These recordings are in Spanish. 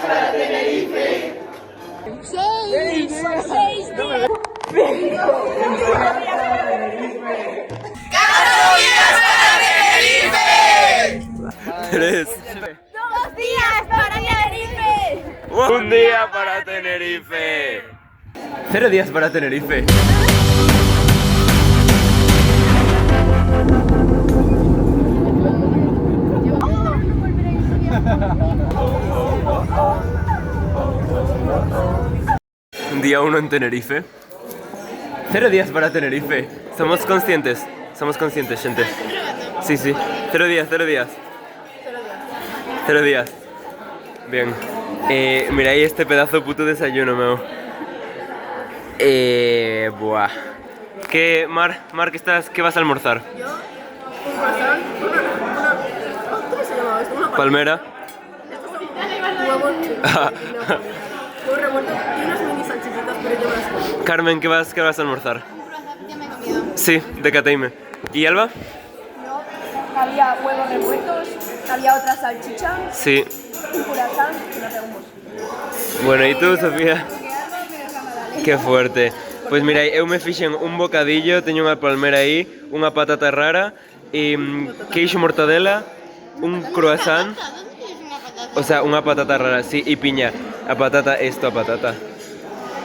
para Tenerife. 6 días. 3. 2 días para Tenerife. Un día para Tenerife. 0 días para Tenerife. Día 1 en Tenerife. 0 días para Tenerife. Somos conscientes, gente. Sí, 0 días. 0 días. Bien. Miráis este pedazo de puto desayuno, meo. Buah. ¿Qué, Mar, qué vas a almorzar? Yo, un croissant, ¿cómo se llamaba esto? Una Palmera. huevo revuelto y unas mini salchichitas, pero yo me las como. Carmen, ¿qué vas a almorzar? Ya me he comido. Sí, de Cateime. ¿Y Alba? Había huevos revueltos, había otra salchicha, Sí. un croissant y unos hummus. Bueno, ¿y tú, Sofía? Qué fuerte. Pues mira, eu me fixen un bocadillo, teño unha palmera aí, unha patata rara, e queixo mortadela, un croissant, ¿Dónde tienes una patata? o sea, unha patata rara, sí, y piña. A patata, esto a patata.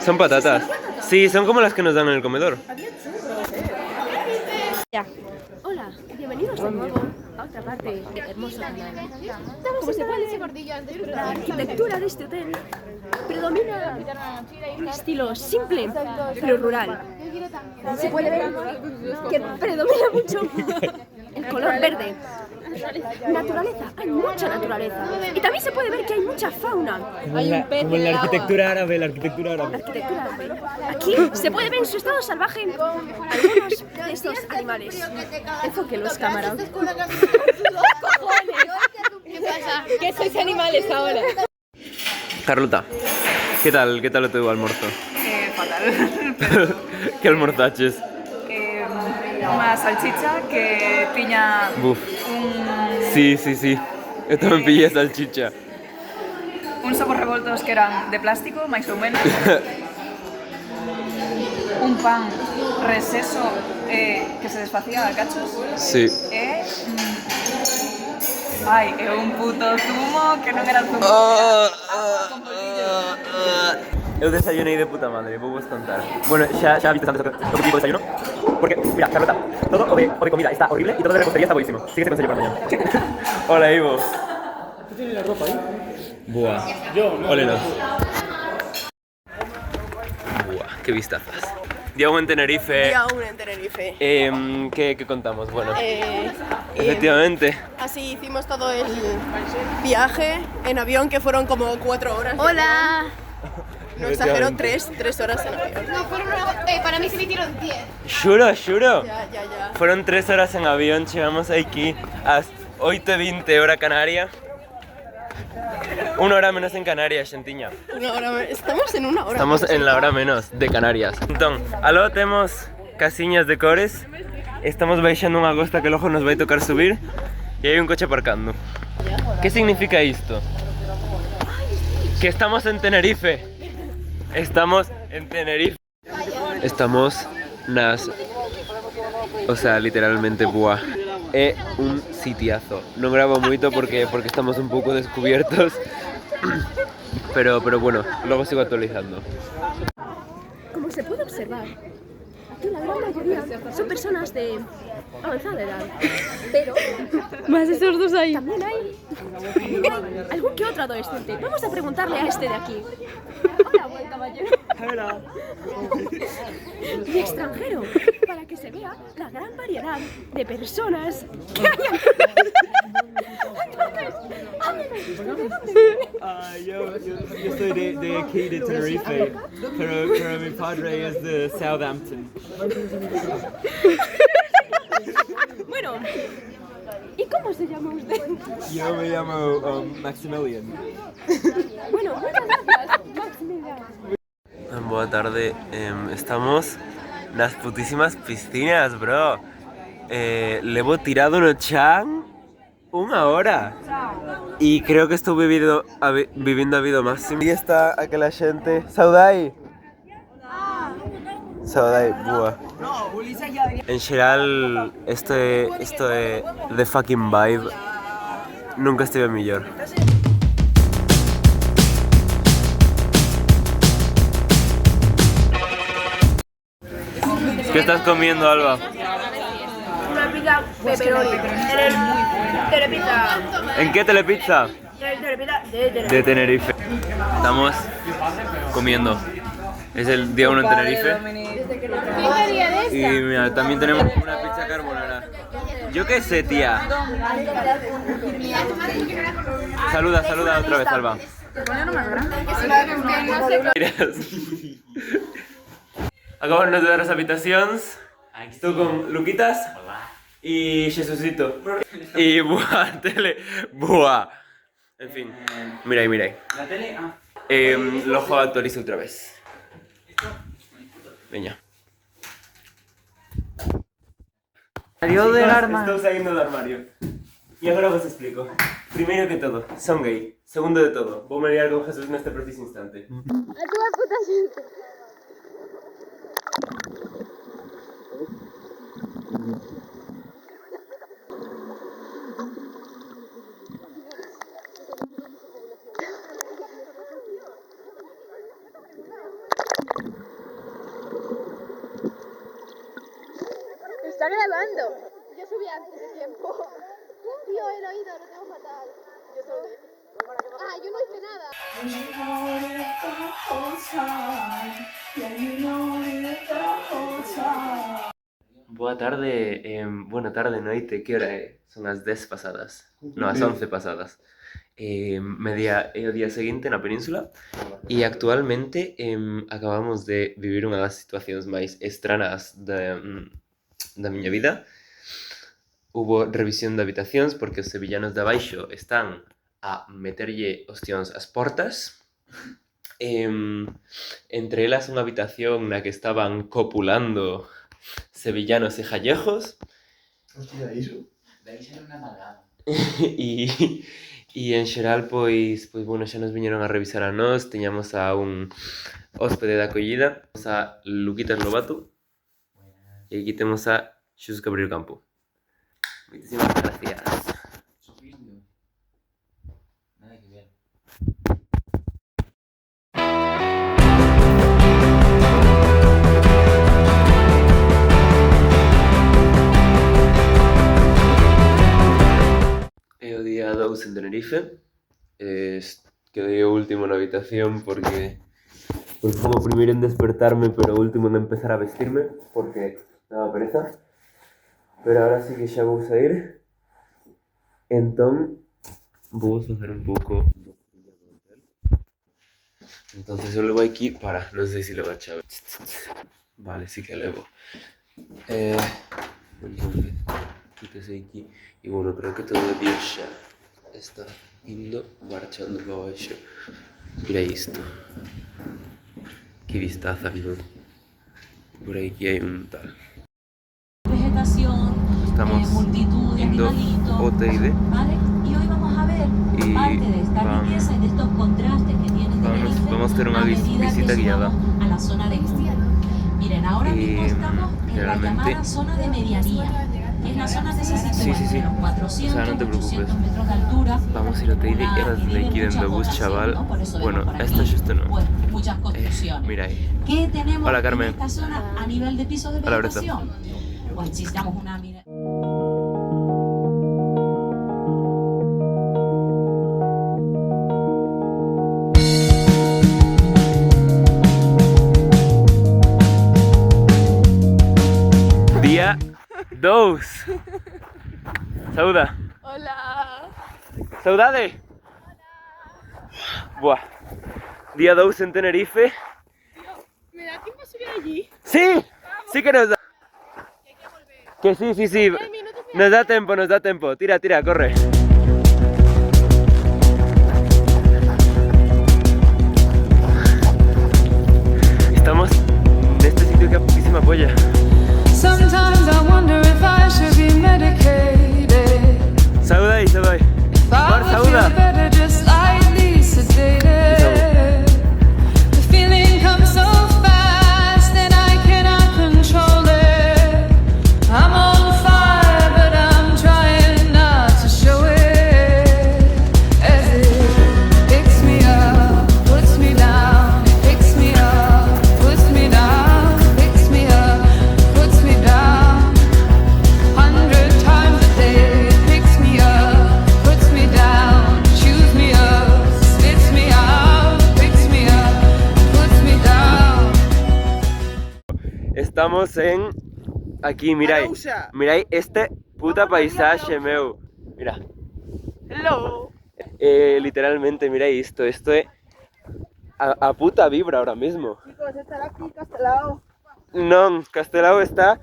Son patatas. Sí, son como las que nos dan en el comedor. Hola, bienvenidos de nuevo a otra parte de hermoso canal. Como se puede ver, la arquitectura de este hotel predomina un estilo simple pero rural. Se puede ver que predomina mucho el color verde. Naturaleza, hay mucha naturaleza. Y también se puede ver que hay mucha fauna. Hay un pez en la arquitectura árabe, Arquitectura árabe. Aquí se puede ver en su estado salvaje algunos de estos animales. Enfóquenlos, cámara. ¿Qué pasa? ¿Qué sois animales ahora? Carlota, ¿qué tal o teu almuerzo? Fatal. ¿Qué almorzaches? Unha salchicha que tiña Buf. un Sí. Eu tamén pillé salchicha. uns sopos revoltos que eran de plástico, máis ou menos. Un pan reseso que se desfacía a cachos. Sí. E... Ai, e un puto zumo que non era zumo. Con polvillo. Eu desayunei de puta madre, vou vos contar. Bueno, xa viste antes o que tipo de desayuno? Porque, mira, Carlota, todo o de comida está horrible y todo de repostería está buenísimo. Síguese con sello para mañana. Hola, Ivo. ¿Tú tienes la ropa ahí? Buah. Yo, no. Ólenos. Buah, qué vistazas. Día 1 en Tenerife. Día 1 en Tenerife. ¿Qué contamos? Bueno, Y efectivamente. así hicimos todo el viaje en avión, que fueron como 4 horas. Hola. No exagero, 3 horas en avión. No, para mí se me hicieron 10. Xuro. Ya. Fueron 3 horas en avión, llegamos aquí a 8:20 hora Canaria. 1 hora menos en Canarias, xentiña. Estamos en una hora. Estamos en la hora menos de Canarias. Entón, aló temos casiñas de cores. Estamos baixando unha agosta que logo nos vai tocar subir. E hai un coche aparcando. Que significa isto? Que estamos en Tenerife. Estamos en Tenerife. Estamos nas... O sea, literalmente, buah. É un sitiazo. Non gravo moito porque estamos un pouco descubiertos. Pero bueno, luego sigo actualizando. Como se puede observar, aquí la gran mayoría son personas de avanzada edad. Pero Más esos dos ahí. también hay algún que otro adolescente. Vamos a preguntarle a este de aquí. Hola, buen caballero. Y extranjero, para que se vea la gran variedad de personas que hay aquí. Entonces, háblenos, ¿de dónde viene? Yo soy de aquí, de Tenerife, pero mi padre es de Southampton. Bueno, ¿y cómo se llama usted? Yo me llamo Maximilian. Bueno, muchas gracias, Maximilian. Boa tarde, estamos nas putísimas piscinas, bro. Levo tirado no chan 1 hora. Y creo que estou vivindo a vida máxima. E está aquela xente. Saudai! Saudai, boa. En xeral, isto é the fucking vibe. Nunca estive mellor. ¿Qué estás comiendo, Alba? Una pizza pepperoni. Telepizza. ¿En qué Telepizza? Telepizza De Tenerife. Estamos comiendo. Es el día 1 en Tenerife. Y mira, también tenemos una pizza carbonara. Yo qué sé, tía. Saluda otra vez, Alba. Acabamos de dar las habitaciones. Estoy con Luquitas y Jesucito. Y buah, tele. Buah. En fin, mira ahí. La tele, Lo actualizo otra vez. Venga. Salió del armario. Estoy saliendo del armario. Y ahora os explico. Primero que todo, son gay. Segundo de todo, voy a liar con Jesús en este preciso instante. Está grabando. Yo subí antes de tiempo. Tío, el oído lo tengo fatal. Yo subí. Ah, yo no hice nada. Boa tarde, buena tarde, noite, que hora é? Son as 10 pasadas, non, as 11 pasadas. É o día seguinte na península e actualmente acabamos de vivir unha das situacións máis estranas da miña vida. Hubo revisión de habitacións porque os sevillanos de abaixo están a meterlle ostións ás portas. Entre elas unha habitación na que estaban copulando sevillanos e gallejos. Hostia, iso? Daí xa era unha amalgama. E en xeral, pois, bueno, xa nos viñeron a revisar a nós. Teñamos a un hóspede de acollida, a Luquitas Lobato, e aquí temos a Xus Gabriel Campo. Moitísimas gracias. Nada que ver. É o día 2 en Tenerife. Quedei o último na habitación porque como o primeiro en despertarme, pero o último en empezar a vestirme, porque daba pereza. Pero ahora sí que xa vou sair. Entón, vou facer un pouco do hotel. Entonces eu levo aquí para, non sei se levo a chave. Vale, sí que levo. Entonces, quítese aquí. E bueno, creo que todo o día xa está indo marchando para baixo. Mira isto. Que vistaza, non? Por aquí hai un tal. Vegetación, Estamos multitud de indo animalitos, ao Teide. ¿vale? Y hoy vamos a ver Y parte de esta riqueza y de estos contrastes que tiene Tenerife vamos a hacer una a medida visita que guiada. subamos a la zona de Cuba. Miren, ahora mismo estamos en la generalmente- llamada zona de medianía, que es la zona que se sitúa Sí. entre los 400 O sea, no te preocupes. 800 metros de altura. Vamos a ir ao Teide e Una ahora desde aquí mucha dentro do bus, población, chaval. ¿no? Por eso vemos Bueno, por aquí, esta xusto non. bueno, muchas construcciones. Mira aí. ¿Qué tenemos Hola, Carmen. en esta zona a nivel de pisos de Hola, Berta. vegetación? Pues necesitamos una mira. Día 2. Sauda. Hola. Saudade. Buah. Día 2 en Tenerife. ¿Me da tiempo a subir allí? ¡Sí! Sí que nos da. Que sí. Nos da tiempo. Tira, corre. Estamos en este sitio que a poquísima polla. Sometimes I wonder if I should be medicated. Sauda ahí. If I Mar, would saluda. feel better estamos en... Aquí, miráis. Miráis este puta paisaje, meu. Mira. Hello. Literalmente, miráis esto. Esto es a puta vibra ahora mismo. Chicos, estará aquí Castelao. No, Castelao está...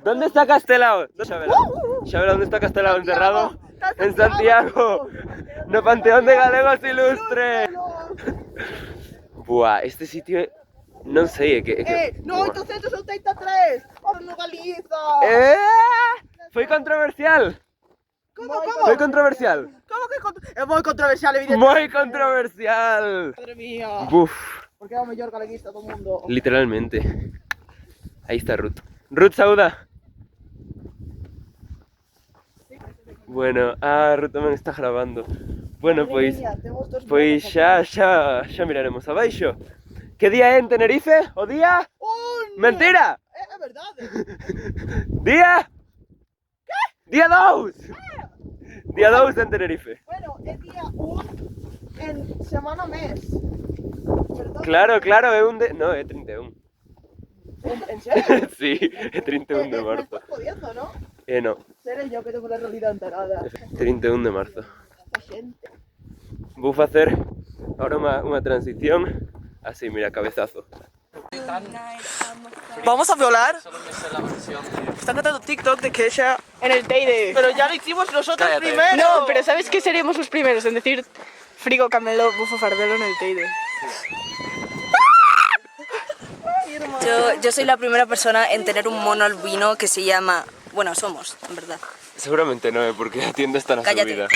¿Dónde está Castelao? Xabela, ¿dónde está Castelao? ¿Enterrado? En Santiago. No Panteón de Galegos Ilustres. Buah, este sitio... No sé, No, 883. ¡No Galiza! Foi controversial. ¿Cómo? Foi controversial. ¿Cómo que es muy controversial, evidentemente? Muy controversial. Madre mía. Buf, Porque era mejor galeguista todo el mundo. literalmente. Ahí está Ruth. Ruth, saúda. Bueno, Ruth tamén está grabando. Bueno, pois xa miraremos abaixo. Que día é en Tenerife? O día? Mentira! Es verdad. Día? ¿Qué? Día 2. Día 2 en Tenerife. Bueno, es día 1 en semana mes. ¿Verdad? Claro, é un de... No, é 31. ¿En serio? Sí, é 31 de Me marzo. estás jodiendo, ¿no? No, Seré yo que tengo la realidad enterada. 31 de marzo. Esta gente. Vou facer ahora unha transición. Así, mira, cabezazo. Vamos a violar. Están cantando TikTok de Kesha en el Teide. Pero ya lo hicimos nosotros primero. No, pero ¿sabes qué seremos los primeros en decir frigo, camelo, bufo, fardelo en el Teide? Yo soy la primera persona en tener un mono albino que se llama... Bueno, somos, en verdad. Seguramente no, porque la tienda está en la Cállate. subida.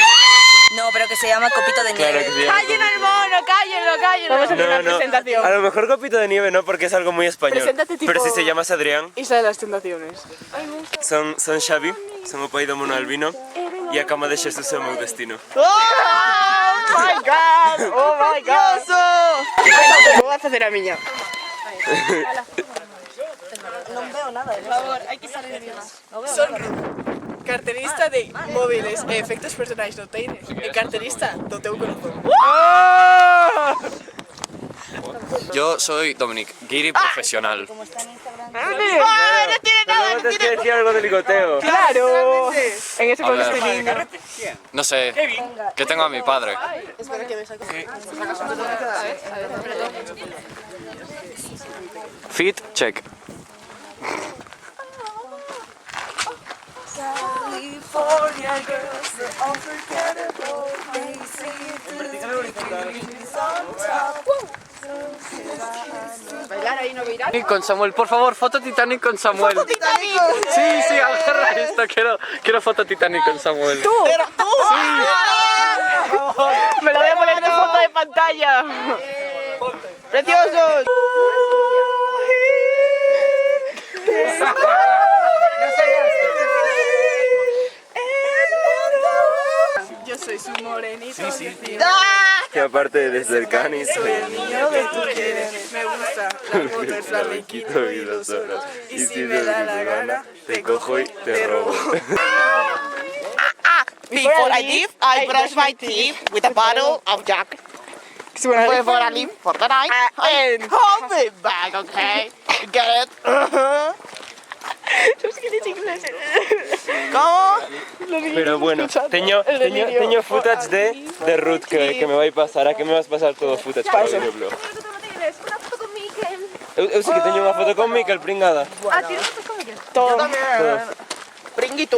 No, pero que se llama Copito de Claro Nieve. que se llama ¡Cállenlo al mono! ¡Cállenlo! Vamos a hacer una presentación. A lo mejor Copito de Nieve no, porque es algo muy español. Preséntate tipo- Pero si se llamas Adrián, Isa de las tentaciones. son Xavi, son o pai do mono albino, e a cama de Xesús é o meu destino. ¡Oh my god! ¡Oh my god! ¿Cómo vas a hacer a miña? No veo nada. Por favor, hay que salir de Son carterista de móviles e efectos personais do Teide e carterista do teu corazón. Yo soy Dominic, guiri profesional. ¡No tiene nada! Tienes que decir algo de ligoteo. ¡Claro! En ese A pueblo ver. estoy niño. No sé, que tengo a mi padre. Espera que me saco. Fit, check. Bailar ahí no viral. Con Samuel, por favor, foto Titanic con Samuel. ¡Titanic! Sí, agarra esto, quiero foto Titanic con Samuel. ¡Tú! Me lo voy a poner de foto de pantalla. ¡Preciosos! Yo soy su morenito. Que aparte desde el canis Soy el niño que tú quieres. Me gusta la foto, el flamenquito y los oros. Y si me da la gana, te cojo y te robo. Before I leave, I brush my teeth with a bottle of Jack. Before I leave for the night, and hold me back, okay? Get it? ¿Cómo? Pero bueno, teño footage de Ruth que me vai pasar. A que me vas pasar todo footage para o videoblog? Una foto con Miquel. Eu sí que teño unha foto con Miquel, pringada. ¿Tienes foto con Miquel? Todo. Pringuito.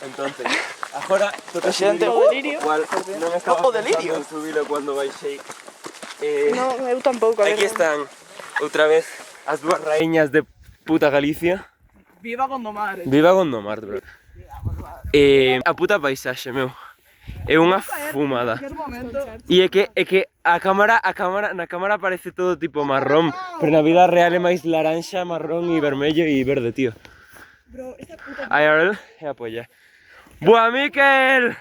Entonces, agora toca Presidente subilo, o delirio. cual non estaba O delirio. pensando en subilo cando baixei. No, eu tampouco. Aquí están outra vez as dúas raíñas de puta Galicia. Viva Gondomar. Viva Gondomar, bro. A puta paisaxe, meu. É unha fumada. E é que na cámara parece todo tipo marrón, pero na vida real é máis laranxa, marrón e vermello e verde, tío. Ai, ahora é a polla. Boa, Miquel!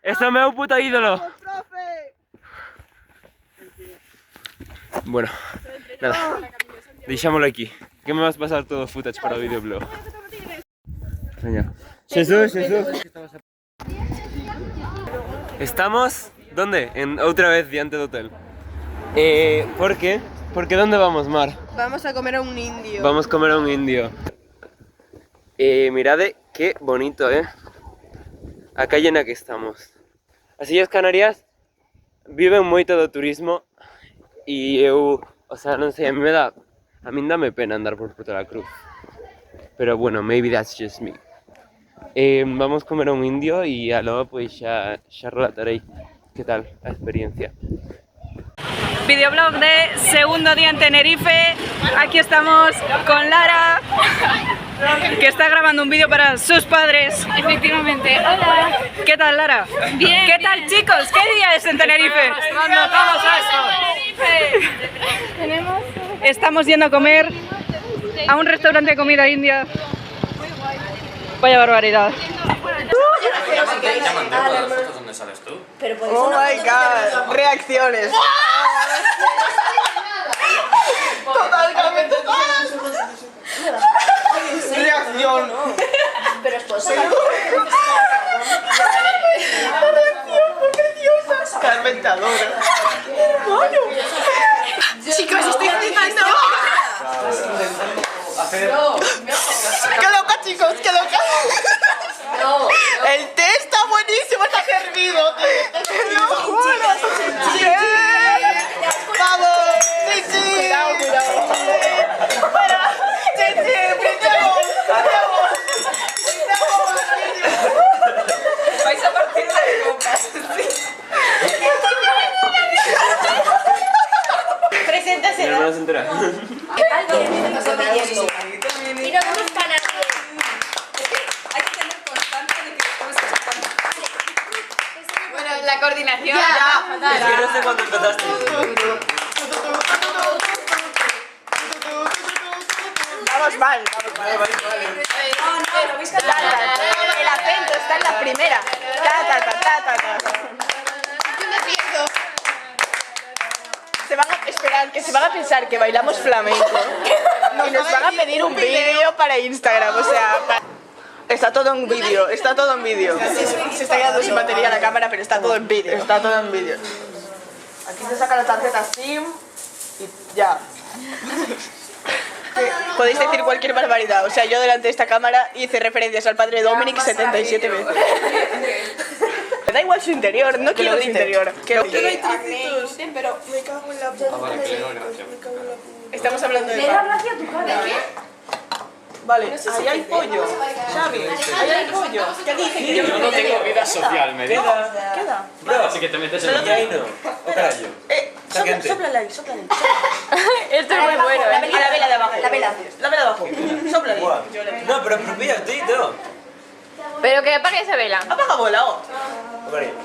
Ese é o meu puto ídolo. Bueno, nada. Deixámoslo aquí. Que me vas a pasar todo footage para o videoblog. Veña. Jesús. Estamos, ¿dónde? Outra vez diante do hotel. Porque Porque ¿dónde vamos, Mar? Vamos a comer a un indio. Vamos a comer a un indio. Mirad qué bonito, a calle na que estamos. As Illas Canarias viven moito do turismo e eu, o sea, non sei, a min dame pena andar por Porto da Cruz. Pero bueno, maybe that's just me. Vamos a comer a un indio e a logo pois xa relatarei que tal a experiencia. Videoblog de segundo día en Tenerife. Aquí estamos con Lara, que está grabando un vídeo para sus padres. Efectivamente, hola. ¿Qué tal, Lara? Bien. ¿Qué tal, chicos? ¿Qué día es en Tenerife? Tenemos Estamos yendo a comer a un restaurante de comida india. Vaya barbaridad. ¿Dónde sales tú? Oh my god, reacciones. Totalmente. Reacción. pero esposa. Carmentadora. Chicos, estoy intentando. ¡Qué loca, chicos! ¡Qué loca! El té está buenísimo, está servido. ¡Te lo juro! ¡Sí! ¡Vamos! ¡Sí, sí! Cuidado, cuidado. ¡Fuera! ¡Sí, sí! ¡Brindemos! Vais a partir de copas. Preséntase. Mi hermana se entera. Y no vamos para nadie. Hay que tener constancia de que después se chupan. Bueno, la coordinación. Es que no sé cuándo empezaste. Vamos mal, vamos mal. El acento está en la primera. Se van a esperar, que se van a pensar que bailamos flamenco y nos van a pedir un vídeo para Instagram, o sea, está todo en vídeo, está todo en vídeo. Se está quedando sin batería la cámara, pero está todo en vídeo. Está todo en vídeo. Aquí se saca la tarjeta SIM y ya. Podéis decir cualquier barbaridad, o sea, yo delante de esta cámara hice referencias al padre Dominic 77 veces. Me da igual su interior, no quiero su interior. Pero me cago en la Estamos hablando de Vale, ahí hay pollo. Xavi, ahí hay pollo. ¿Qué dice? Yo no tengo vida social, me digo. Queda. Bro, así que te metes en el Ahí no. O carallo. Sóplale, sóplale. Esto es muy bueno. A la vela de abajo. La vela de abajo. Sóplale. No, pero apropiate, tío. Pero que apague esa vela. Apaga bola,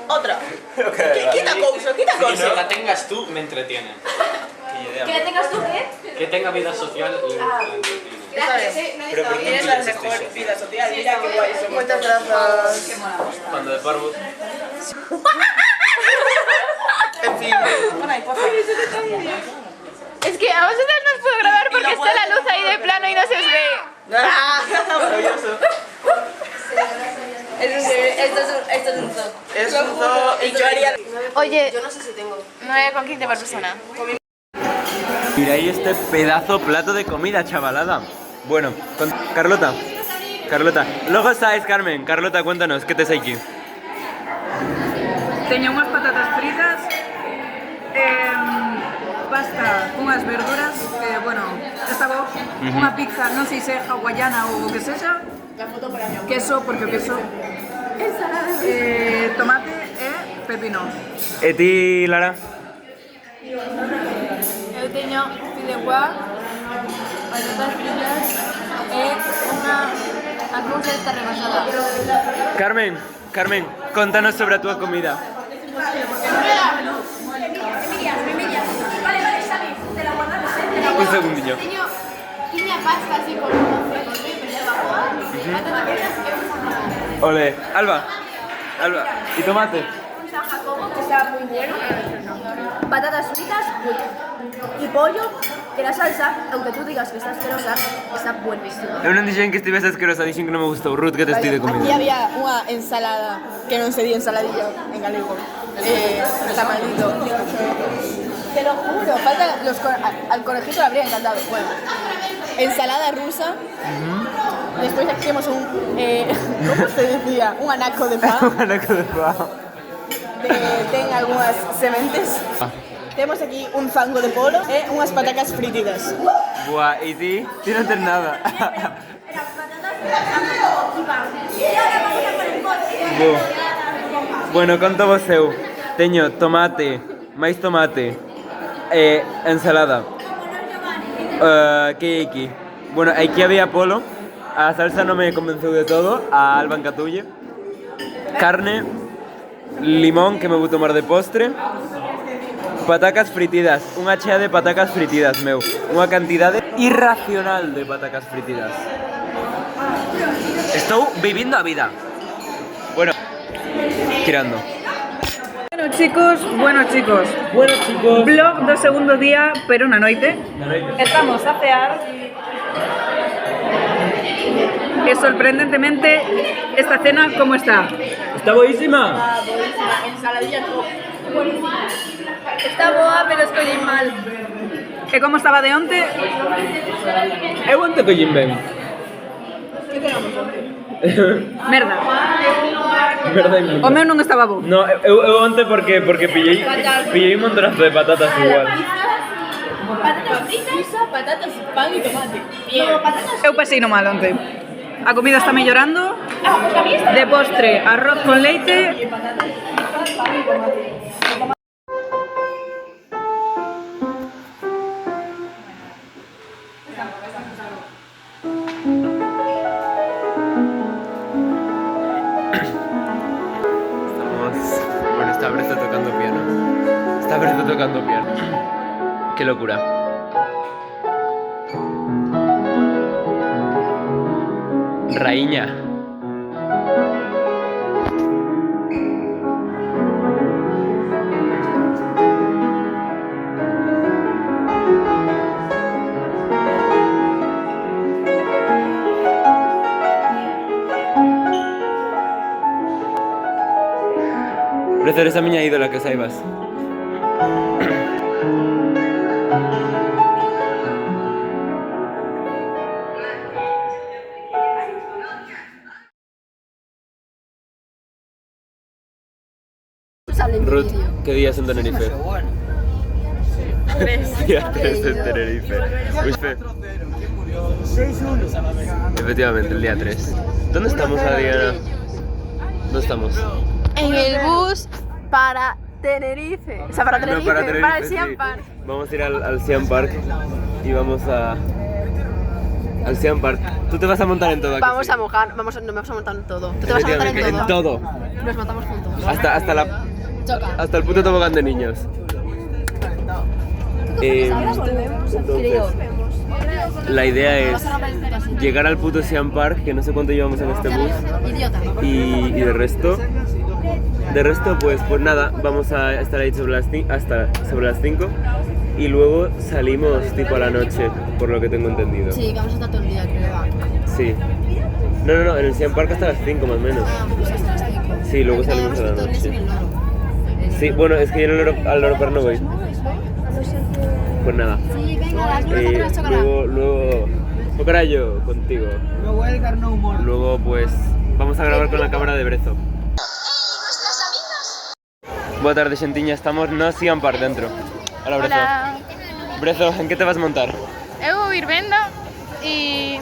otra. Quita couso, quita Y que couso. la tengas tú me entretiene. ¿Que tengas tú qué? Que tenga vida social y me entretiene. Pero ¿por qué Tienes no la quieres mejor este vida social. Mira qué guay somos. Muchas gracias. Cuando de Parvo. En fin. Bueno, ahí, por favor. Es que a vosotros no os puedo grabar porque está la luz ahí de plano y no se os ve. Maravilloso. Esto es un zoo. Es un zoo y yo haría... Oye, yo no sé si tengo 9,15 por persona. Mira ahí este pedazo plato de comida, chavalada. Bueno, Carlota. Luego sabes, Carmen. Carlota, cuéntanos, ¿qué te sé aquí? Teño unhas patatas fritas, pasta cunhas verduras, que, bueno, está bo. Unha pizza, non sei se hawaiana ou o que sexa. Queso, porque o queso. Tomate e pepino. ¿Y ti, Lara? Eu teño fideuá, patatas fritas e a cousa esta rebasada. Carmen, contanos sobre tu comida. Un segundillo. Tiña pasta así con patatas fritas e Ole, Alba. ¿Y tomate? que está muy bueno. Patatas fritas y pollo, que la salsa, aunque tú digas que está asquerosa, está buenísima. Eu non dixen que estivese asquerosa, dixen que non me gustou. Ruth, que te estoy de Aquí comida? había unha ensalada, que non se di ensaladilla en galego. Está maldito. Te lo juro, falta al conejito le habría encantado. Bueno, ensalada rusa. Después hacemos un... ¿cómo se decía? Un anaco de pan. Un anaco de pan. Ten algunas sementes. Tenemos aquí un fango de polo e unas patacas fritidas. Buah, ¿y ti? Ti no tens nada. Bueno, conto vos eu. Teño tomate, máis tomate, ensalada. Que hai aquí? Bueno, aquí había polo. A salsa no me convenceu de todo. A Alba encatulle. Carne, limón que me vou tomar de postre. Patacas fritidas, unha chea de patacas fritidas, meu. Unha cantidade irracional de patacas fritidas. Estou vivindo a vida. Bueno, tirando. Bueno chicos, vlog do segundo día, pero na noite. Estamos a cear. E sorprendentemente, esta cena, como está? Está boísima. Ensaladilla top. Está boa, pero escollín mal. E como estaba de onte? Eu onte collín ben. Merda. Verdad e O meu non estaba bo. No, eu onte porque pillei un montonazo de patatas igual. Patatas fritas, patatas, pan y tomate. Bien. Eu pasei no mal onte. A comida está mellorando. De postre, arroz con leite. Bueno, está Brezo tocando piano. Está Brezo tocando piano. Qué locura. Raíña. Brezo, eres a miña ídola, que saibas. Ruth, ¿qué días en Tenerife? Día 3 en Tenerife. ¿Viste? Efectivamente, el día 3. ¿Dónde estamos, Adriana? ¿Dónde estamos? En el bus para Tenerife. O sea, para Tenerife, No, Tenerife, para el sí. Siam Park. Vamos a ir al Siam Park y vamos al Siam Park. Tú te vas a montar en todo aquí. Vamos a mojar, nos vamos a montar en todo. Tú te vas a montar en Efectivamente, todo. en todo. Nos montamos juntos. Hasta el puto tobogán de niños. Entonces, la idea es llegar al puto Siam Park, que no sé cuánto llevamos en este bus. Y de resto, pues nada, vamos a estar ahí sobre las 5 y luego salimos tipo a la noche, por lo que tengo entendido. Sí, que vamos a estar todo el día, creo. Sí. No, en el Siam Park hasta las 5 más o menos. Sí, luego salimos a la noche. Sí, bueno, es que yo al Loro Park no voy. Pues nada. Sí, venga, las luces Luego, Pocarayo, contigo. Luego pues vamos a grabar con la cámara de Brezo. Boa tarde, xentiña, estamos no Siam Park dentro. Hola, Brezo. Hola. Brezo, en que te vas montar? Eu vou ir vendo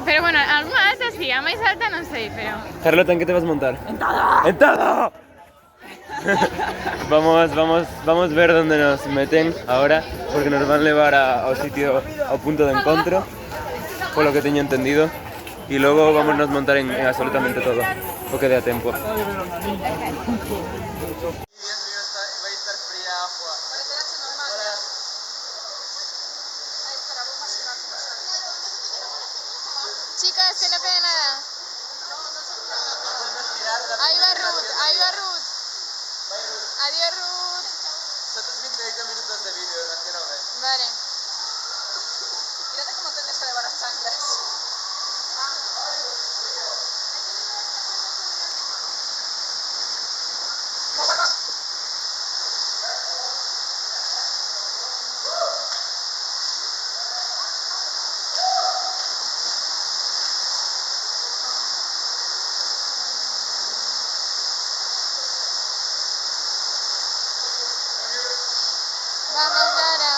pero bueno, alguna alta sí, a máis alta non sei, pero... Carlota, ¿en qué te vas a montar? ¡En todo! ¡En todo! vamos a ver dónde nos meten ahora, porque nos van a llevar a sitio, a punto de encuentro, por lo que tengo entendido, y luego vamos a montar en absolutamente todo, porque dé a tiempo. Chicas, que no quede nada. Ahí va Ruth. Adiós, Ruth. Son 28 minutos de vídeo, que no ves. Vale. Mírate cómo tienes que llevar las chanclas. Vamos, Lara.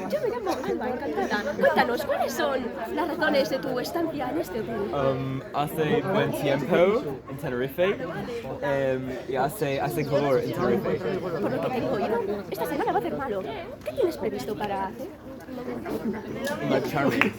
Yo me llamo Alba, encantada. Cuéntanos, ¿cuáles son las razones de tu estancia en este hotel? Hace buen tiempo en Tenerife y hace calor en Tenerife. Por lo que tengo oído, esta semana va a hacer malo. ¿Qué tienes previsto para hacer? Marcharme.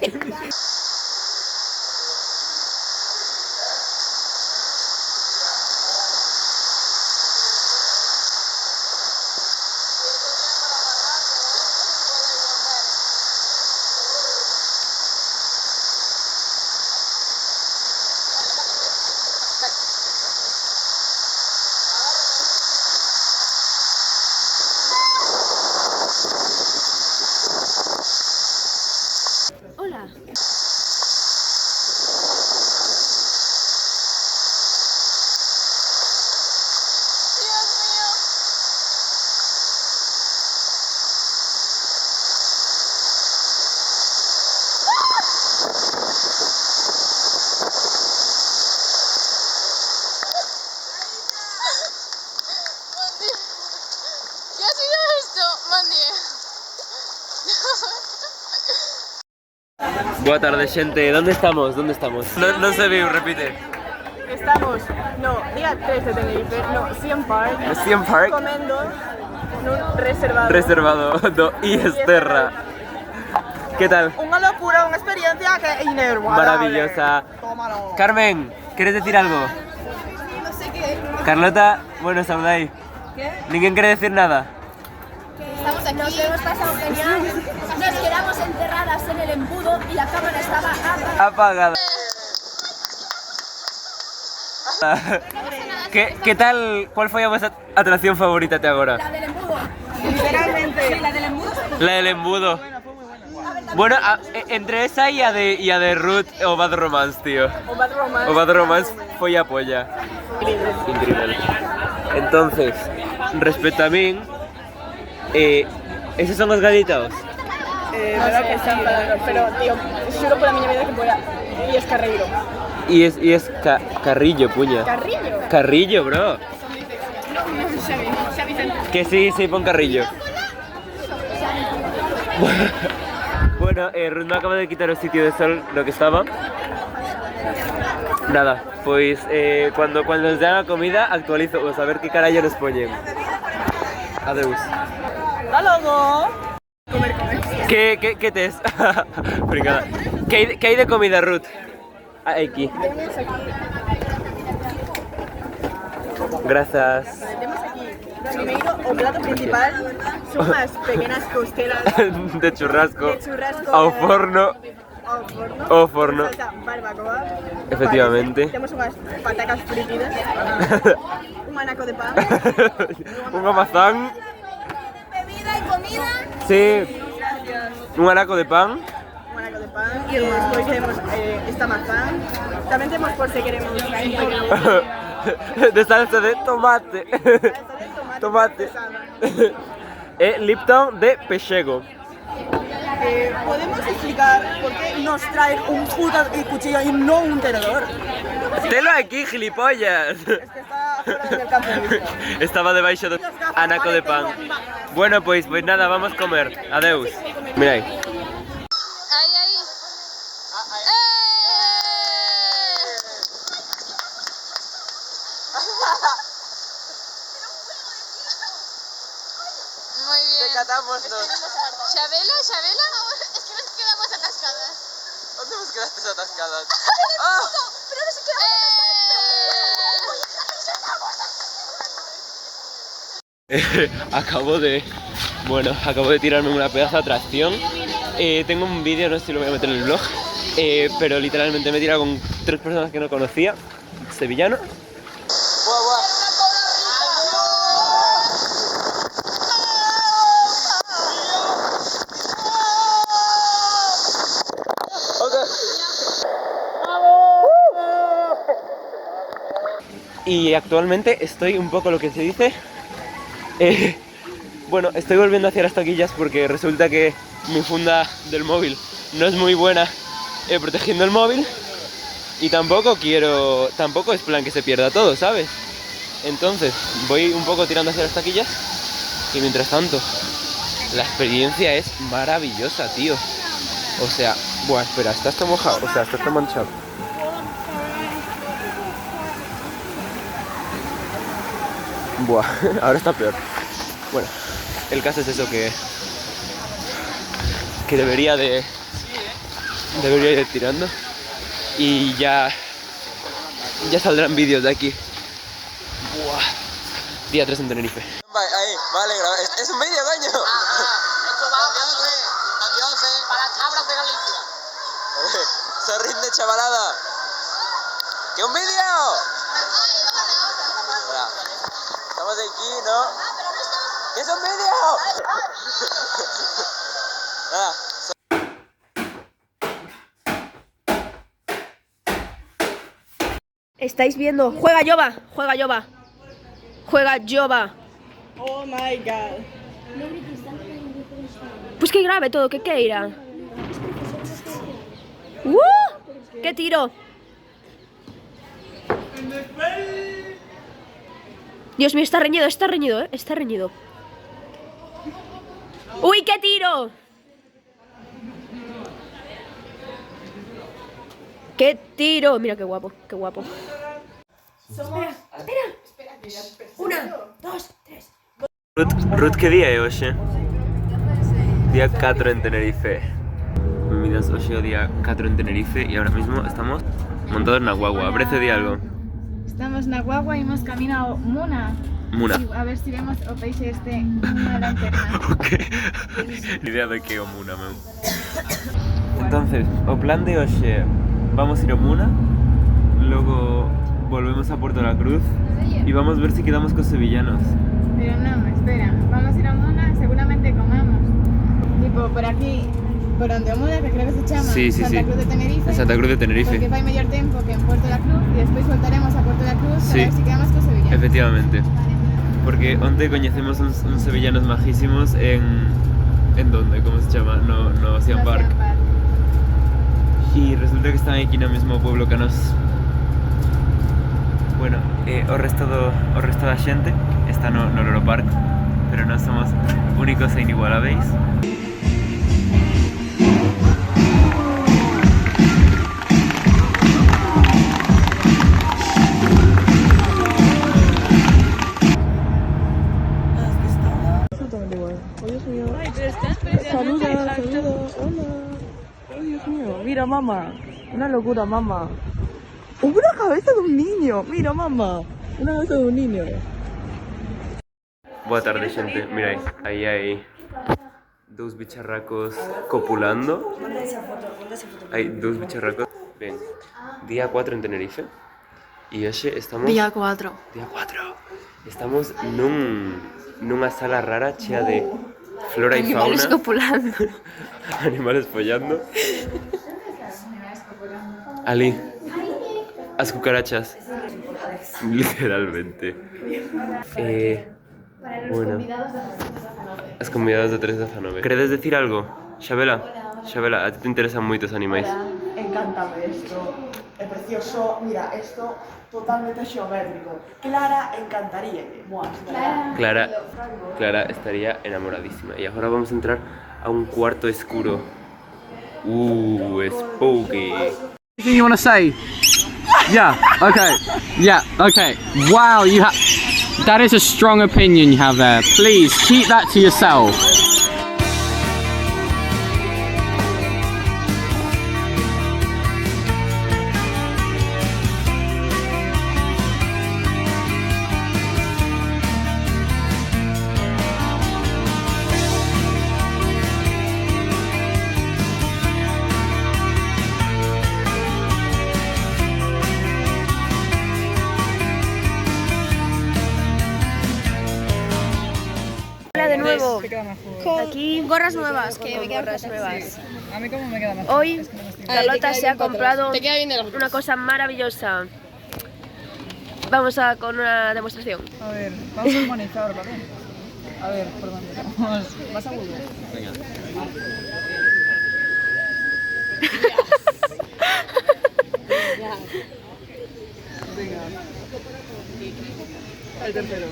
Hola. ¿Qué ha sido esto, Mandy? Boa tarde, xente. ¿Dónde estamos? ¿Dónde estamos? No se ve, repite. Estamos, no, día 3 de Tenerife, no, Siam Park. Siam Park. Comendo nun reservado. Reservado do Esterra. ¿Qué tal? Una locura, una experiencia que es inigualable. Maravillosa. Tómalo. Carmen, ¿quieres decir algo? No sé qué. Carlota, bueno, saludáis. ¿Qué? ¿Ninguén quiere decir nada? Estamos aquí. Nos hemos pasado genial. Nos quedamos encerradas en el embudo y la cámara estaba Apagada. ¿Qué tal? ¿Cuál fue vuestra atracción favorita até agora? La del embudo. Literalmente. Sí, la del embudo. La del embudo. Bueno, entre esa y a de Ruth o Bad Romance, tío. O Bad Romance. O Bad Romance foi a polla. Increíble. Entonces, respecto a mí, ¿esos son los gallitaos? Verdad que sí, pero tío, juro por la miña vida que fuera. Y es Carreiro. Y es Carrillo, puña. Carrillo. Carrillo, bro. Que sí, pon Carrillo. Bueno, Ruth me acaba de quitar el sitio de sol lo que estaba. Nada, pues cuando nos den la comida actualizo, pues a ver qué carallo nos ponen. Adeus. ¡Hasta luego! ¿Qué te es? Brigada. ¿Qué hay de comida, Ruth? Aquí. Gracias. Tenemos aquí primero o plato principal son unas pequeñas costelas De churrasco. de churrasco Ao forno. ao forno, Ao forno. salsa barbacoa. Efectivamente. Tenemos unas patacas fritidas, un manaco de pan. Un amazán. Bebida y comida. Sí. Gracias. Un anaco de pan. Un manaco de pan. Y después tenemos esta mazán. También tenemos por si queremos un pequeño De salsa de tomate. Tomate. Lipton de pechego. ¿Podemos explicar por qué nos traen un puto cuchillo y no un tenedor? Telo aquí, gilipollas. Es que está fuera del alcance de vista. Estaba debaixo do anaco de pan. Bueno, pues nada, vamos a comer. Adeus. Mira ahí. Ahí, ahí. Muy bien. Decatámonos. ¿Chabela? ¿Chabela? Es que nos quedamos atascadas. ¿Dónde nos quedaste atascadas? Pero no se quedamos Acabo de tirarme una pedazo de atracción. Tengo un vídeo, no sé si lo voy a meter en el vlog, pero literalmente me he tirado con 3 personas que no conocía, sevillano. Y actualmente estoy un poco lo que se dice... bueno, estoy volviendo hacia las taquillas porque resulta que mi funda del móvil no es muy buena protegiendo el móvil. Y tampoco es plan que se pierda todo, ¿sabes? Entonces voy un poco tirando hacia las taquillas. Y mientras tanto, la experiencia es maravillosa, tío. O sea, buah, espera, está esto mojado, o sea, está esto manchado. Buah, ahora está peor. Bueno, el caso es eso, que debería de ir tirando. Y ya saldrán vídeos de aquí. Buah. Día 3 en Tenerife. Ahí, vale, es un vídeo, coño. Para las cabras de Galicia. Se rinde, chavalada. ¡Que un vídeo! Estamos aquí, ¿no? ¿Qué es un vídeo? Nada. Estáis viendo. Juega Yoba, juega Yoba. Juega Yoba. Oh my god. Pues que grave todo, que queira. ¡Qué tiro! Dios mío, está reñido, está reñido. ¡Uy, qué tiro! ¡Qué tiro! Mira qué guapo, qué guapo. Espera. 1, 2, 3. Ruth, ¿qué día es hoy? Día 4 en Tenerife. Mira, hoy día 4 en Tenerife y ahora mismo estamos montados en una guagua. ¿Aprecio de algo? Estamos en la guagua y hemos caminado Muna. Muna. A ver si vemos o veis una lanterna. Ok. Ni idea de qué es Muna, meu. Entonces, o plan de hoy, vamos a ir a Muna, luego volvemos a Puerto La Cruz y vamos a ver si quedamos con sevillanos. Pero no, espera, vamos a ir a Muna, seguramente comamos. Tipo, por aquí, por donde Muna, que creo que se llama Santa Cruz de Tenerife. En Santa Cruz de Tenerife. Porque va a ir mayor tiempo que en Puerto La Cruz y después voltaremos a Puerto La Cruz para ver si quedamos con sevillanos. Efectivamente. Porque onte conocemos uns sevillanos majísimos en ¿dónde? ¿Cómo se llama? No, Ocean Park. Y resulta que están aquí en el mismo pueblo que nos... Bueno, o resto da xente está no Loro Park, pero nós somos únicos e inigualáveis. Saluda, hola. Oh, Dios mío, mira mamá, una locura mamá. Una cabeza de un niño, mira mamá, una cabeza de un niño. Boa tarde, xente, mirai, aí hai dous bicharracos copulando. Hai dous bicharracos. Ben, día 4 en Tenerife. E hoxe estamos... Día 4. Día 4. Estamos nunha sala rara chea de flora y fauna. Animales copulando. Animales follando. Ali. As cucarachas. Literalmente. Bueno. As convidadas de 3-19. Queredes decir algo? Xabela, a ti te interesan moito os animais. Encántame esto, es precioso, mira, esto totalmente geométrico. Clara encantaría. Clara estaría enamoradísima. Y ahora vamos a entrar a un cuarto oscuro. Spooky. Anything you want to say? Yeah, okay. Wow, that is a strong opinion you have there. Please keep that to yourself. Hola de nuevo. Aquí gorras nuevas, que me quedan gorras nuevas. A mí cómo me queda mejor. Hoy Carlota se ha comprado una cosa maravillosa. Vamos a con una demostración. A ver, vamos a humanizar, ¿vale? A ver, ¿por dónde vamos? ¿Vas a Google? Venga. Venga. El tercero.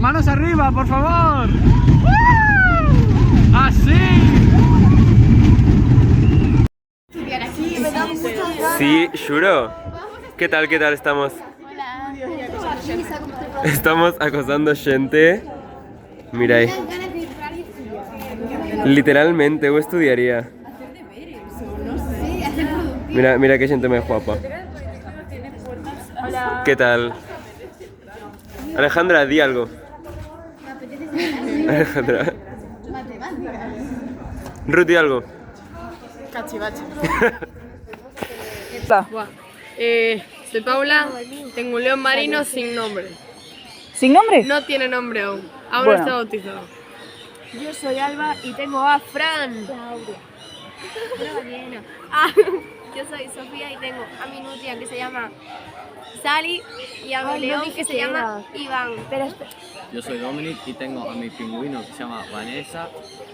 Manos arriba, por favor. Así. Sí, juro. ¿Qué tal estamos? Estamos acosando gente. Mira ahí. Literalmente, yo estudiaría. Mira qué gente más guapa. ¿Qué tal? Alejandra, di algo. Alejandra. Ruth, di algo. Cachivache. Soy Paula, tengo un león marino sin nombre. ¿Sin nombre? No tiene nombre aún. Aún Bueno. no está bautizado. Yo soy Alba y tengo a Fran. Una ballena. Yo soy Sofía y tengo a mi nutria que se llama Sally y a mi león que se llama Iván. Yo soy Dominic y tengo a mi pingüino que se llama Vanessa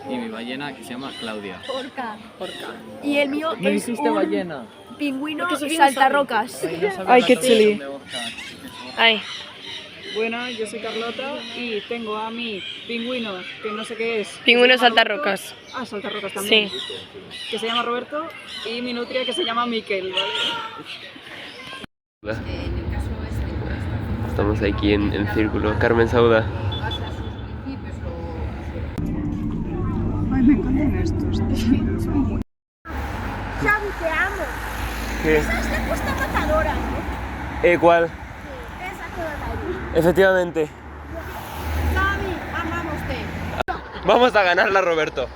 y mi ballena que se llama Claudia. Porca. Y el mío ¿Me es dijiste un ballena? pingüino Porque Sofía saltarrocas. Ay, qué chili. Ay. Bueno, yo soy Carlota y tengo a mi pingüino, que no sé qué es. Pingüino que se llama saltarrocas. Roberto. Ah, saltarrocas también. Sí. Que se llama Roberto y mi nutria que se llama Miquel, ¿vale? Estamos aquí en círculo. Carmen Sauda. Ay, me encantan estos. Xavi, te amo. ¿Qué? Esa es la costa matadora, ¿no? ¿Cuál? Esa que va ahí. Efectivamente. Xavi, amámoste. Vamos a ganarla, Roberto.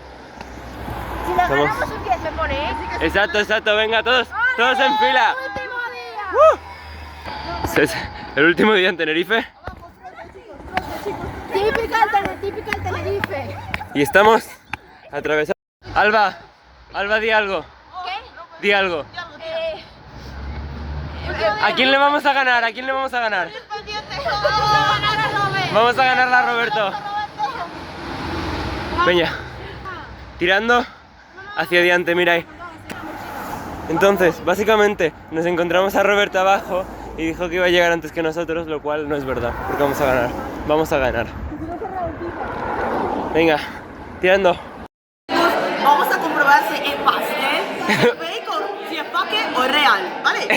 Si la Vamos. ganamos un 10 me pone, ¿eh? Exacto, venga, todos en fila. ¡Último día! Es el último día en Tenerife Típica el Tenerife. y estamos atravesando. Alba, di algo. ¿Qué? Di algo. ¿A quién le vamos a ganar? Vamos a ganarla a Roberto. Venga, tirando hacia adelante, mira ahí. Entonces, básicamente, nos encontramos a Roberto abajo y dijo que iba a llegar antes que nosotros, lo cual no es verdad, porque vamos a ganar. Venga, tirando. Vamos a comprobar si es pastel, bacon, si es paque o real, ¿vale?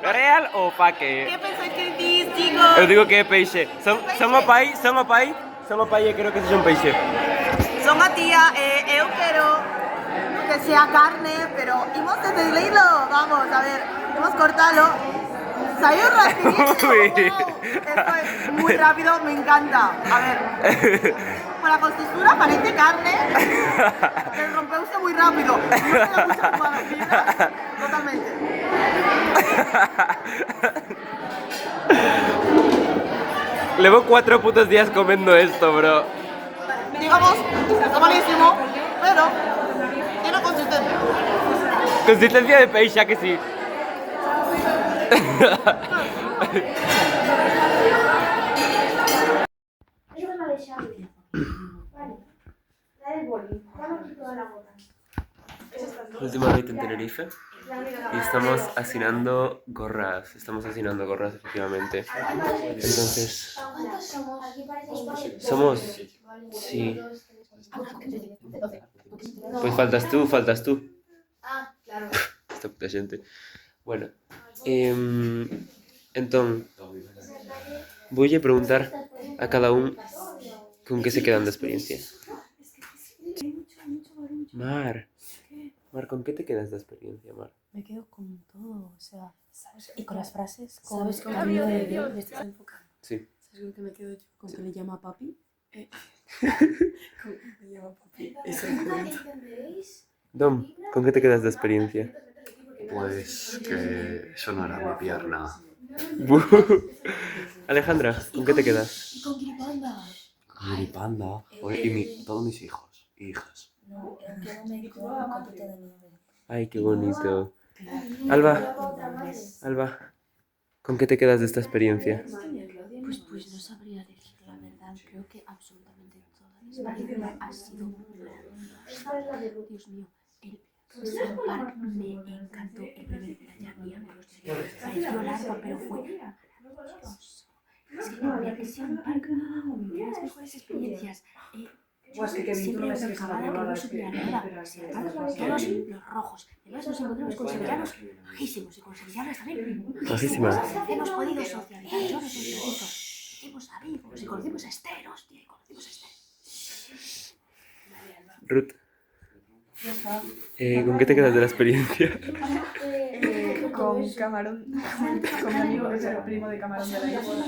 ¿Real o paque? ¿Qué pensáis que decís, chicos? Os digo que es peixe. Son o pai, creo que son peixe. Son a tía, yo quiero que sea carne, pero hemos de diluirlo. Vamos, a ver, hemos cortado. Salió rapidísimo. Esto es muy rápido, me encanta. A ver, por la textura parece carne, pero rompeuse muy rápido. No queda mucho como a la fibra, totalmente. Llevo 4 putos días comiendo esto, bro. Digamos, está malísimo, pero tiene consistencia. Consistencia de peixe, que sí. Última noche en Tenerife y estamos hacinando gorras. Efectivamente. Entonces, somos. Sí. Pues faltas tú. Ah, claro. Esta puta gente. Bueno, entonces voy a preguntar a cada uno con qué se quedan de experiencia. Mar, ¿con qué te quedas de experiencia, Mar? Me quedo con todo, o sea, ¿Sabes? Y con las frases, ¿sabes? Con cambio de este enfoque. Sí. ¿Sabes con qué me quedo yo? Con que le llama a papi. Con que le llama a papi. Eso Dom, ¿con qué te quedas de experiencia? Pues que eso no era mi pierna. Alejandra, ¿con qué te quedas? Con Gripanda. Con Gripanda. Y todos mis hijos e hijas. No, quédame con Copete de Nieve. Ay, qué bonito. Alba, ¿con qué te quedas de esta experiencia? Pues no sabría decir la verdad. Creo que absolutamente toda la experiencia ha sido maravillosa. Dios mío, el Sun Park me encantó. El primer día mía me pareció largo, pero fue maravilloso. Es que no, el Sun Park, una de las mejores experiencias. Siempre me acababa que no subía nada. Todos los rojos. Además nos encontramos con sevillanos majísimos y con sevillanas también majísimas. Hemos podido socializar, yo no soy feliz. Hicimos amigos y conocimos a Esther, hostia, y conocimos a Esther. Ruth, ¿con qué te quedas de la experiencia? Con Camarón, con mi amigo que es el primo de Camarón de la isla.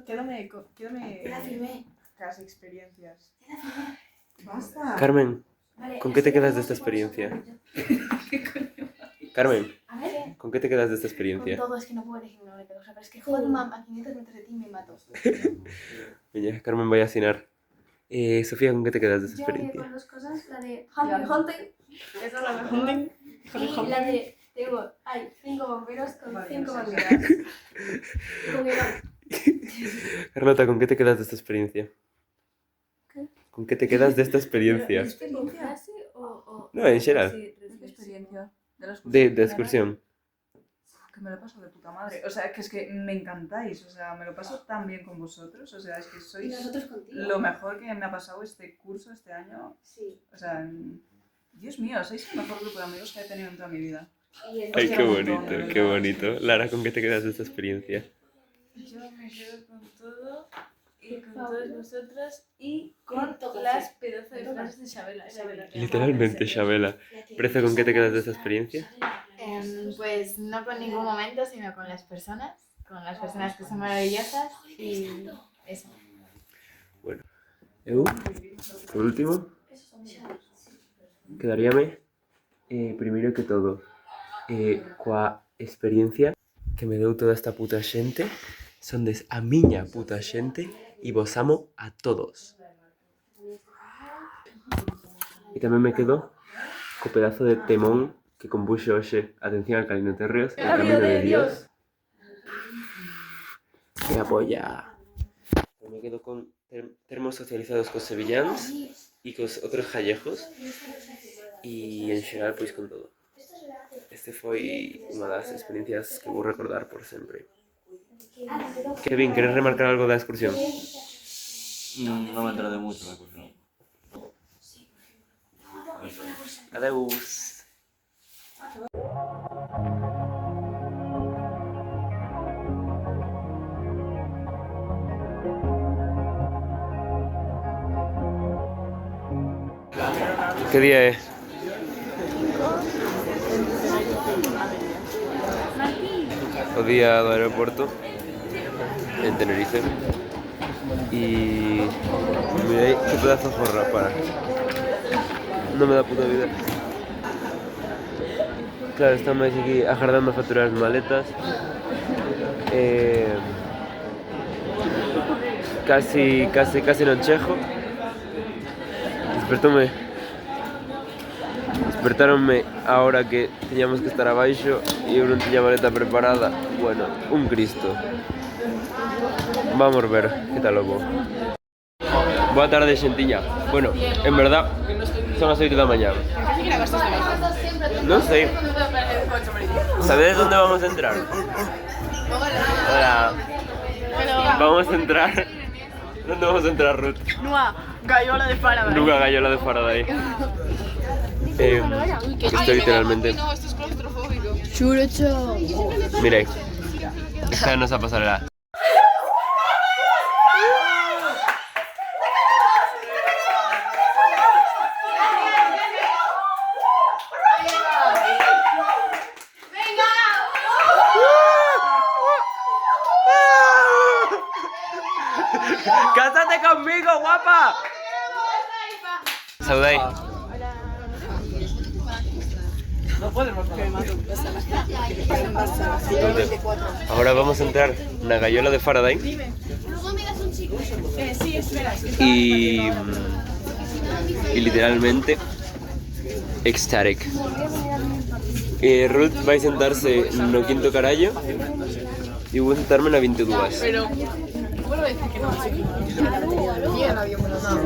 Quédame las experiencias. Basta. Carmen, ¿con qué te quedas de esta experiencia? Carmen, ¿con qué te quedas de esta experiencia? Con todo, es que no puedo elegir una única cosa, pero es que joder, mamá, a 500 metros de ti me mato. Oye, Carmen, vaya a cenar. Sofía, ¿con qué te quedas de esta Yo experiencia? con dos cosas, la de Happy Hunting. Esa es la mejor. Y la de, hay 5 bomberos con 5 banderas. Con el Carlota, ¿con qué te quedas de esta experiencia? ¿Qué? ¿Con qué te quedas de esta experiencia? ¿Experiencia o...? No, en general. ¿De qué experiencia? De excursión. Que me lo paso de puta madre. O sea, que es que me encantáis. O sea, me lo paso tan bien con vosotros. O sea, es que sois lo mejor que me ha pasado este curso, este año. Sí. O sea, Dios mío, sois el mejor grupo de amigos que he tenido en toda mi vida. Ay, qué bonito, qué bonito. Lara, ¿con qué te quedas de esta experiencia? Yo me quedo con todo y con todos vosotros y con las pedazos de frases de Xabela. Literalmente, Xabela. Preza, ¿con qué te quedas de esta experiencia? Pues no con ningún momento, sino con las personas que son maravillosas y eso. Bueno, eu, por último, quedaríame, primeiro que todo, coa experiencia que me deu toda esta puta xente. Sondes a miña puta xente e vos amo a todos. E tamén me quedo co pedazo de temón que compuxo hoxe Atención al Calino Terreos, El Camino de Dios. Que apoya. Me quedo con termos socializados cos sevillanos e cos outros gallejos. E en xeral, pois con todo. Este foi unha das experiencias que vou recordar por sempre. Kevin, ¿querés remarcar algo de la excursión? No me entró de mucho la excursión. Adeus. ¿Qué día es? O día do aeroporto en Tenerife y mirei qué pedazo de zorra, para. No me da puta vida. Claro, estamos aquí agardando a facturar as maletas. Casi non chego. Despertáronme a hora que teníamos que estar abaixo e eu non tiña maleta preparada. Bueno, un Cristo. Vamos ver que tal o vou. Boa tarde, xentiña. Bueno, en verdad, son as 8 da mañá. Non sei. ¿Sabedes dónde vamos a entrar? Hola. Vamos a entrar. ¿Dónde vamos a entrar, Ruth? Nua Gallola de Faraday. Nunca Gallola de Faraday. Estoy literalmente. Churucho. Miren, esta es nuestra pasarela. ¡Venga! ¡Cásate conmigo, guapa! Saludáis. Ahora vamos a entrar en la gallola de Faraday. Y literalmente ecstatic. Ruth va a sentarse no quinto carallo y voy a sentarme en la 22. Pero vuelvo a decir que no, chico. Y el avión me lo da.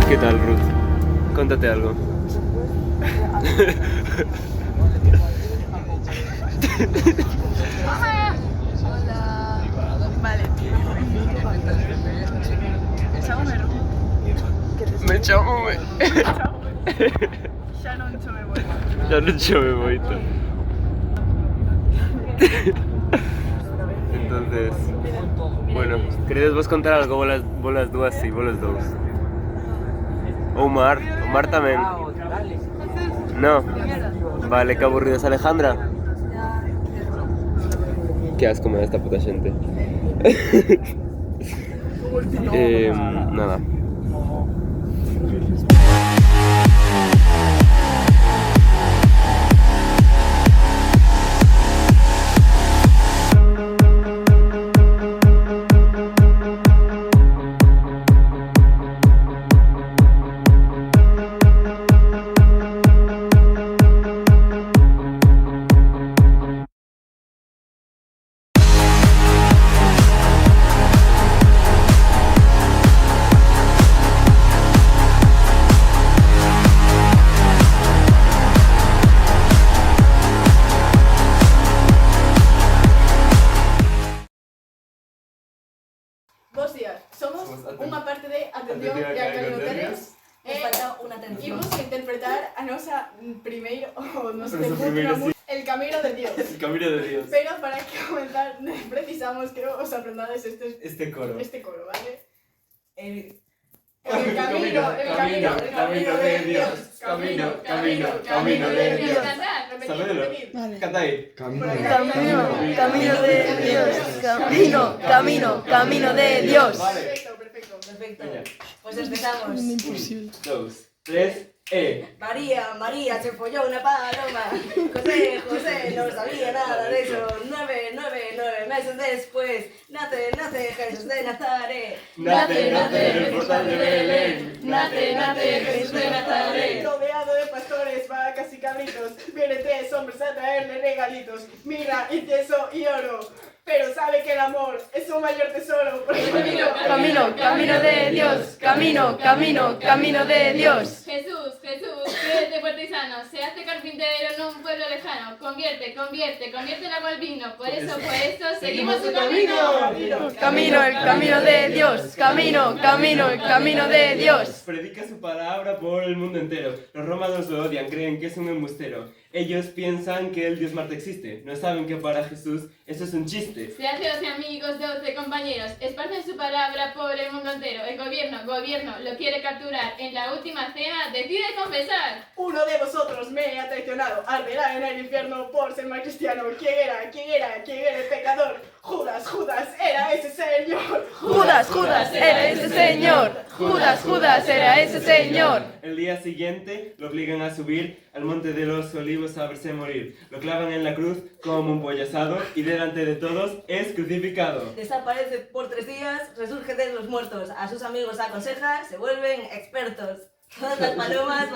¿Qué tal, Ruth? Contate algo. Vale. Me chamo. Ya no chome moito. Ya non chove moito. Entonces, bueno, queredes vos contar algo bolas dúas e bolas dous? Omar tamén. No. Vale, que aburridos, Alejandra. Que asco me da esta puta xente. Nada. Bos días, somos unha parte de Atención de Alcalinoteres Imos a interpretar a nosa primeiro o noso debut El Camino de Dios. El Camino de Dios. Pero para que comenzar precisamos que os aprendades este coro, ¿vale? El camino de Dios. Camino de Dios. Sabedelo. Cantai. Camino de Dios. Camino de Dios. Perfecto. Pues empezamos. Un, dos, tres, María se folló una paloma. José no sabía nada de eso. 9 meses después nace Jesús de Nazaret. Nace el portal de Belén. Nace Jesús de Nazaret. Rodeado de pastores, vacas y cabritos, vienen 3 hombres a traerle regalitos, mirra, incienso y oro. Pero sabe que el amor es su mayor tesoro. Camino de Dios. Camino de Dios. Jesús, créete fuerte y sano, se hace carpintero en un pueblo lejano, convierte el agua al vino, por eso seguimos su camino. El camino de Dios. El camino de Dios. Predica su palabra por el mundo entero. Los romanos lo odian, creen que es un embustero. Ellos piensan que el dios Marte existe, no saben que para Jesús eso es un chiste. Se hace 12 amigos, 12 compañeros, esparcen su palabra por el mundo entero. El gobierno lo quiere capturar, en la última cena decide confesar. Uno de vosotros me ha traicionado, arderá en el infierno por ser mal cristiano. ¿Quién era el pecador? Judas era ese señor. Judas era ese señor. Judas era ese señor. El día siguiente lo obligan a subir al monte de los olivos a verse morir. Lo clavan en la cruz como un pollo asado y delante de todos es crucificado. Desaparece por 3 días, resurge de los muertos. A sus amigos aconseja, se vuelven expertos. Todas las palomas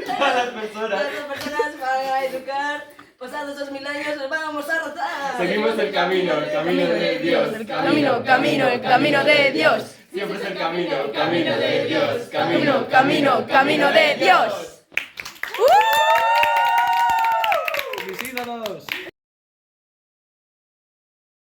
Todas las personas van a educar. Pasados 2000 años los vamos a rotar. Seguimos el camino de Dios. El camino de Dios. Siempre es el camino de Dios. Camino de Dios.